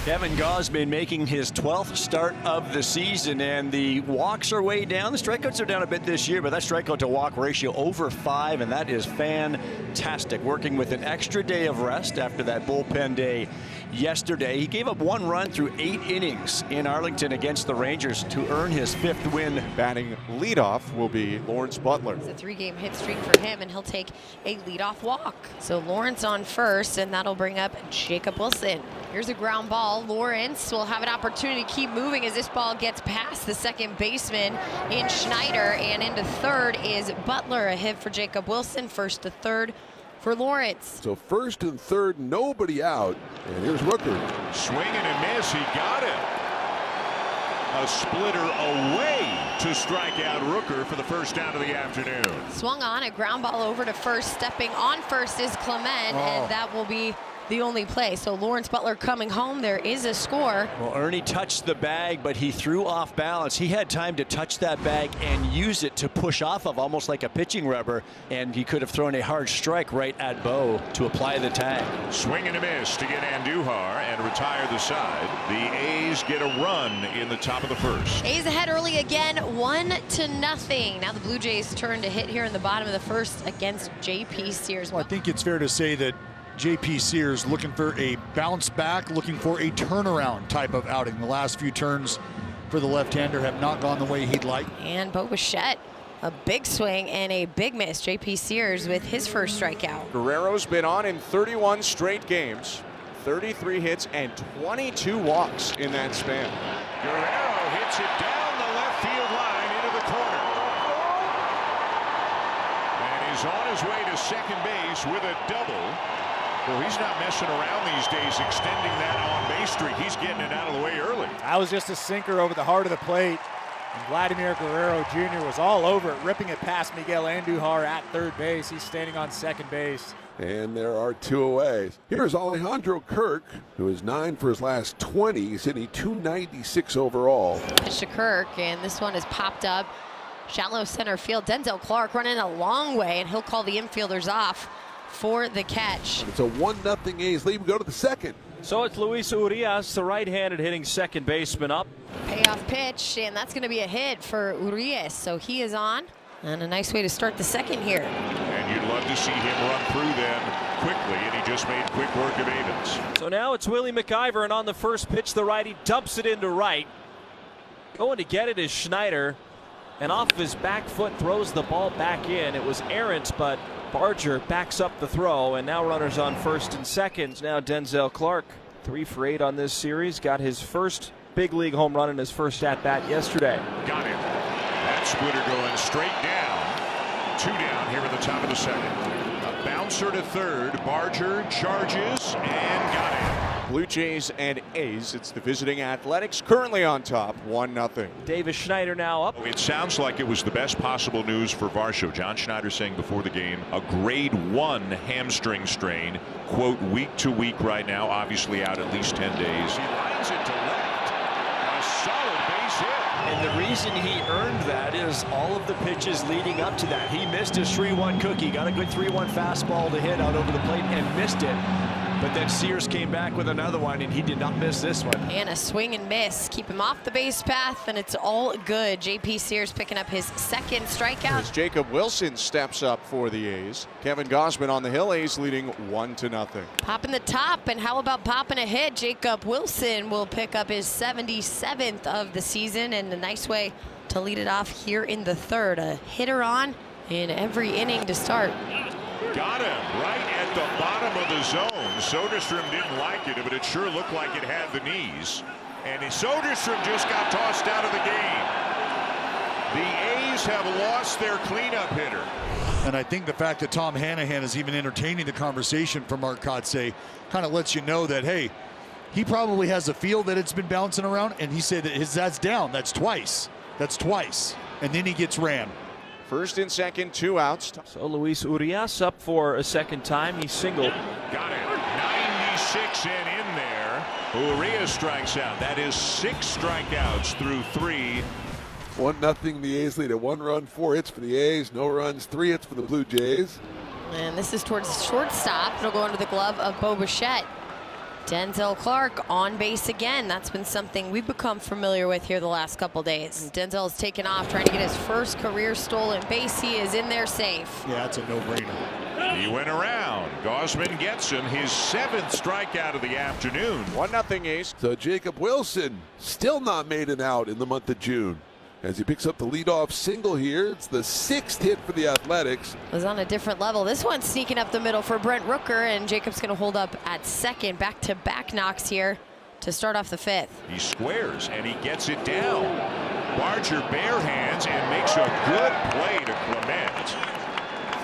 Kevin Gausman making his 12th start of the season, and the walks are way down. The strikeouts are down a bit this year, but that strikeout to walk ratio over 5, and that is fantastic. Working with an extra day of rest after that bullpen day yesterday. He gave up 1 run through 8 innings in Arlington against the Rangers to earn his 5th win. Batting leadoff will be Lawrence Butler. It's a 3-game hit streak for him, and he'll take a leadoff walk. So Lawrence on first, and that'll bring up Jacob Wilson. Here's a ground ball. Lawrence will have an opportunity to keep moving as this ball gets past the second baseman in Schneider, and into third is Butler. A hit for Jacob Wilson. First to third for Lawrence. So first and third, nobody out. And here's Rooker. Swing and a miss. He got it. A splitter away to strike out Rooker for the first out of the afternoon. Swung on, a ground ball over to first. Stepping on first is Clement, and that will be the only play. So Lawrence Butler coming home. There is a score. Well, Ernie touched the bag, but he threw off balance. He had time to touch that bag and use it to push off of, almost like a pitching rubber, and he could have thrown a hard strike right at Bo to apply the tag. Swing and a miss to get Andujar and retire the side. The A's get a run in the top of the first. A's ahead early again, 1-0. Now the Blue Jays turn to hit here in the bottom of the first against J.P. Sears. Well, I think it's fair to say that J.P. Sears looking for a bounce back, looking for a turnaround type of outing. The last few turns for the left-hander have not gone the way he'd like. And Bo Bichette, a big swing and a big miss. J.P. Sears with his first strikeout. Guerrero's been on in 31 straight games, 33 hits and 22 walks in that span. Guerrero hits it down the left field line into the corner. And he's on his way to second base with a double. Well, he's not messing around these days, extending that on-base streak. He's getting it out of the way early. That was just a sinker over the heart of the plate. And Vladimir Guerrero Jr. was all over it, ripping it past Miguel Andujar at third base. He's standing on second base. And there are 2 away. Here's Alejandro Kirk, who is 9 for his last 20. He's hitting .296 overall. Pitch to Kirk, and this one is popped up. Shallow center field. Denzel Clark running a long way, and he'll call the infielders off for the catch. It's a 1-0 A's lead. We go to the second. So it's Luis Urias, the right-handed hitting second baseman, up. Payoff pitch, and that's going to be a hit for Urias. So he is on, and a nice way to start the second here. And you'd love to see him run through them quickly, and he just made quick work of Evans. So now it's Willie McIver, and on the first pitch, the righty dumps it into right. Going to get it is Schneider, and off of his back foot throws the ball back in. It was errant, but Barger backs up the throw, and now runners on first and second. Now Denzel Clark, 3 for 8 on this series, got his first big league home run in his first at-bat yesterday. Got it. That splitter going straight down. 2 down here in the top of the second. A bouncer to third. Barger charges and got it. Blue Jays and A's. It's the visiting Athletics currently on top, 1-0. Davis Schneider now up. It sounds like it was the best possible news for Varsho. John Schneider saying before the game, a grade 1 hamstring strain, quote, week to week right now, obviously out at least 10 days. He lines it to left. A solid base hit. And the reason he earned that is all of the pitches leading up to that. He missed his 3-1 cookie, got a good 3-1 fastball to hit out over the plate and missed it. But then Sears came back with another one, and he did not miss this one. And a swing and miss. Keep him off the base path, and it's all good. J.P. Sears picking up his second strikeout. As Jacob Wilson steps up for the A's. Kevin Gausman on the hill. A's leading 1-0. Popping the top, and how about popping a hit? Jacob Wilson will pick up his 77th of the season, and a nice way to lead it off here in the third. A hitter on in every inning to start. Got him right at the bottom of the zone. Soderstrom didn't like it, but it sure looked like it had the knees. And Soderstrom just got tossed out of the game. The A's have lost their cleanup hitter. And I think the fact that Tom Hanahan is even entertaining the conversation from Mark Kotsay kind of lets you know that, hey, he probably has a feel that it's been bouncing around, and he said that that's down. That's twice. That's twice. And then he gets ran. First and second, 2 outs. So Luis Urias up for a second time. He singled. Got it. 96 and in there. Urias strikes out. That is 6 strikeouts through 3. 1-0 the A's lead at 1 run, 4 hits for the A's, no runs, 3 hits for the Blue Jays. And this is towards shortstop. It'll go under the glove of Bo Bichette. Denzel Clark on base again. That's been something we've become familiar with here the last couple days. Denzel's taken off, trying to get his first career stolen base. He is in there safe. Yeah, that's a no-brainer. He went around. Gausman gets him his 7th strikeout of the afternoon. 1-0 A's. So Jacob Wilson still not made an out in the month of June. As he picks up the leadoff single here, it's the 6th hit for the Athletics. It was on a different level. This one's sneaking up the middle for Brent Rooker, and Jacob's going to hold up at second. Back-to-back knocks here to start off the 5th. He squares and he gets it down. Barger bare hands and makes a good play to Clement.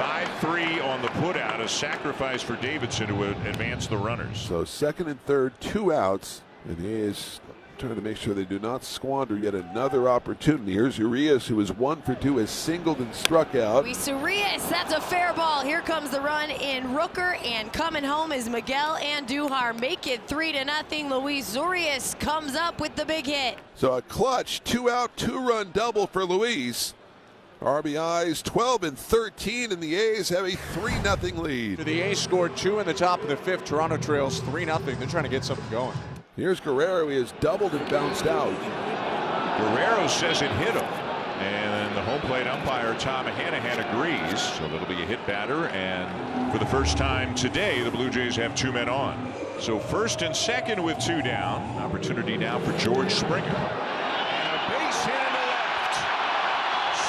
5-3 on the putout, a sacrifice for Davidson to advance the runners. So 2nd and 3rd, 2 outs, and the A's trying to make sure they do not squander yet another opportunity. Here's Urias, who is 1 for 2, has singled and struck out. Luis Urias, that's a fair ball. Here comes the run in Rooker, and coming home is Miguel Andujar. Make it 3-0. Luis Urias comes up with the big hit. So a clutch 2-out, 2-run double for Luis. RBIs 12 and 13, and the A's have a 3-0 lead. The A's scored 2 in the top of the 5th. Toronto trails 3-0. They're trying to get something going. Here's Guerrero. He has doubled and bounced out. Guerrero says it hit him. And the home plate umpire, Tom Hanahan, agrees. So that'll be a hit batter. And for the first time today, the Blue Jays have 2 men on. So 1st and 2nd with 2 down. Opportunity now for George Springer. And a base hit in the left.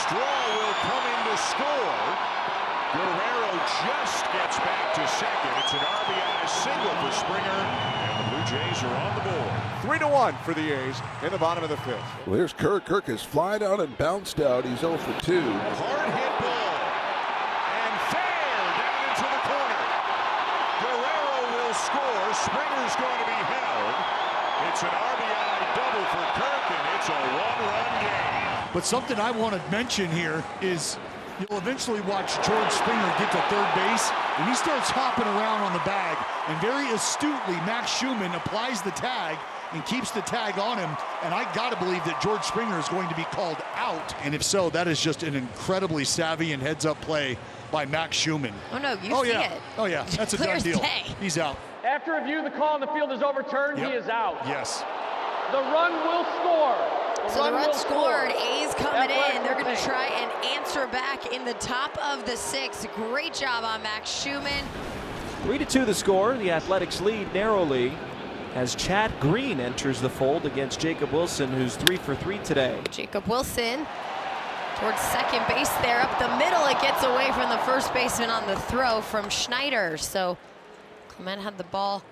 Straw will come in to score. Guerrero just gets back to second. It's an RBI single for Springer. Blue Jays are on the board. 3-1 for the A's in the bottom of the 5th. Well, here's Kirk. Kirk has flied out and bounced out. He's 0 for 2. Hard hit ball. And fair down into the corner. Guerrero will score. Springer's going to be held. It's an RBI double for Kirk, and it's a 1-run game. But something I want to mention here is you'll eventually watch George Springer get to third base, and he starts hopping around on the bag. And very astutely, Max Schumann applies the tag and keeps the tag on him. And I got to believe that George Springer is going to be called out. And if so, that is just an incredibly savvy and heads-up play by Max Schumann. Oh, no, you see it. Oh, yeah, that's a done deal. Day. He's out. After review, the call on the field is overturned. Yep. He is out. Yes. The run will score. So the run scored. A's coming Athletic in. They're going to thing. try and answer back in the top of the 6th. Great job on Max Schumann. 3-2 the score. The Athletics lead narrowly as Chad Green enters the fold against Jacob Wilson, who's 3 for 3 today. Jacob Wilson towards second base there. Up the middle, it gets away from the first baseman on the throw from Schneider. So Clement had the ball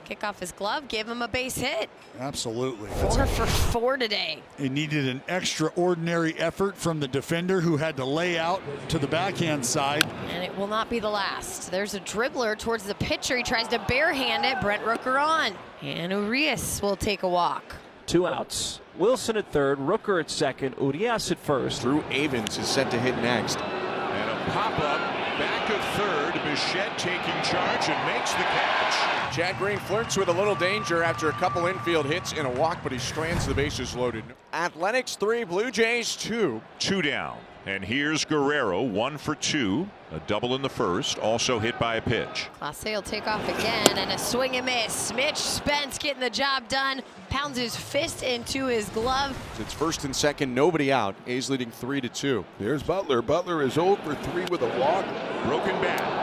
kick off his glove, give him a base hit. Absolutely. 4 for 4 today. It needed an extraordinary effort from the defender, who had to lay out to the backhand side. And it will not be the last. There's a dribbler towards the pitcher. He tries to barehand it. Brent Rooker on. And Urias will take a walk. 2 outs. Wilson at third, Rooker at second, Urias at first. Drew Avens is set to hit next. And a pop-up back at third. Bichette taking charge and makes the catch. Chad Green flirts with a little danger after a couple infield hits and a walk, but he strands the bases loaded. Athletics 3, Blue Jays 2. 2 down. And here's Guerrero, 1 for 2. A double in the first, also hit by a pitch. Clase will take off again, and a swing and miss. Mitch Spence getting the job done. Pounds his fist into his glove. It's 1st and 2nd, nobody out. A's leading 3-2. There's Butler. Butler is 0 for 3 with a walk. Broken bat.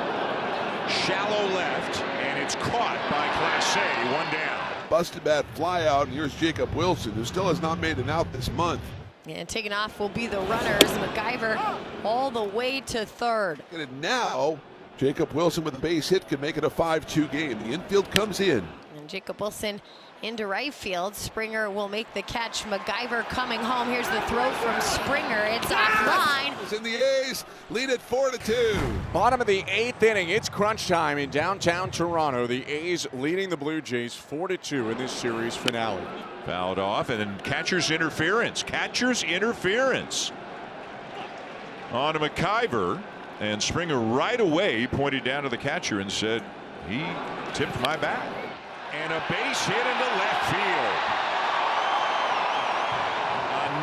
Shallow left, and it's caught by Clase, 1 down. Busted bat fly out, and here's Jacob Wilson, who still has not made an out this month. And taking off will be the runners. MacGyver all the way to third. And now, Jacob Wilson with a base hit can make it a 5-2 game. The infield comes in. And Jacob Wilson into right field. Springer will make the catch. MacGyver coming home. Here's the throw from Springer. It's offline. It's in the A's. Lead it 4-2. Bottom of the 8th inning. It's crunch time in downtown Toronto. The A's leading the Blue Jays 4-2 in this series finale. Fouled off, and then catcher's interference. Catcher's interference on McIver, and Springer right away pointed down to the catcher and said, he tipped my bat. And a base hit into left field.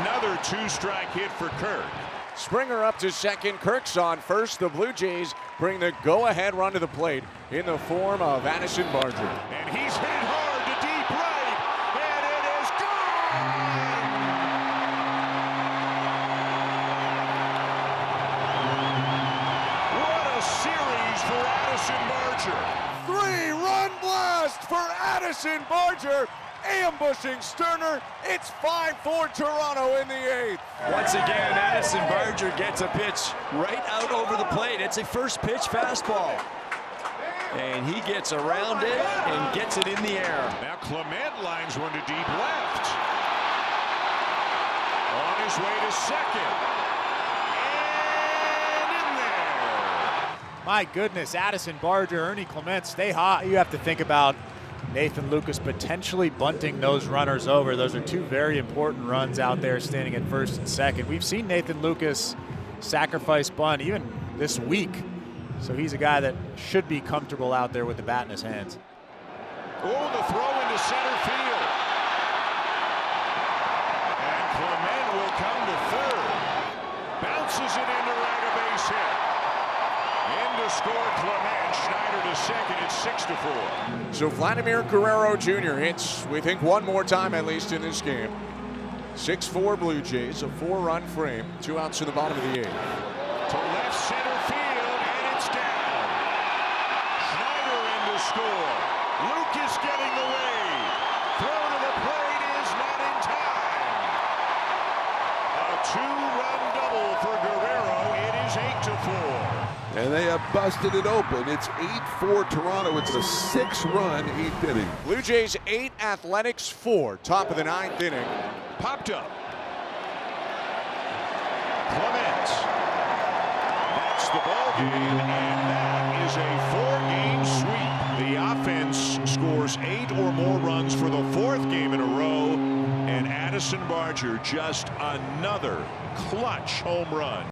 Another 2-strike hit for Kirk. Springer up to second. Kirk's on first. The Blue Jays bring the go-ahead run to the plate in the form of Addison Barger. And he's hit home. Addison Barger ambushing Sterner. It's 5-4 Toronto in the 8th. Once again, Addison Barger gets a pitch right out over the plate. It's a first pitch fastball. And he gets around it and gets it in the air. Now Clement lines one to deep left. On his way to second. And in there. My goodness, Addison Barger, Ernie Clement, stay hot. You have to think about Nathan Lucas potentially bunting those runners over. Those are two very important runs out there standing at first and second. We've seen Nathan Lucas sacrifice bunt even this week. So he's a guy that should be comfortable out there with the bat in his hands. Oh, the throw into center field. And Clement will come to third. Bounces it into right, a base hit. In to score Clement. Schneider to second. It's 6-4. So Vladimir Guerrero Jr. hits, we think, one more time at least in this game. 6-4 Blue Jays, a 4-run frame. 2 outs in the bottom of the 8th. To left center field, and it's down. Schneider in to score. Lucas getting the lead. Throw to the plate is not in time. A 2-run double for Guerrero. It is 8-4. And they have busted it open. It's 8-4 Toronto. It's a 6-run 8th inning. Blue Jays 8, Athletics 4. Top of the 9th inning. Popped up. Clement. That's the ball game, and that is a 4-game sweep. The offense scores 8 or more runs for the 4th game in a row, and Addison Barger just another clutch home run.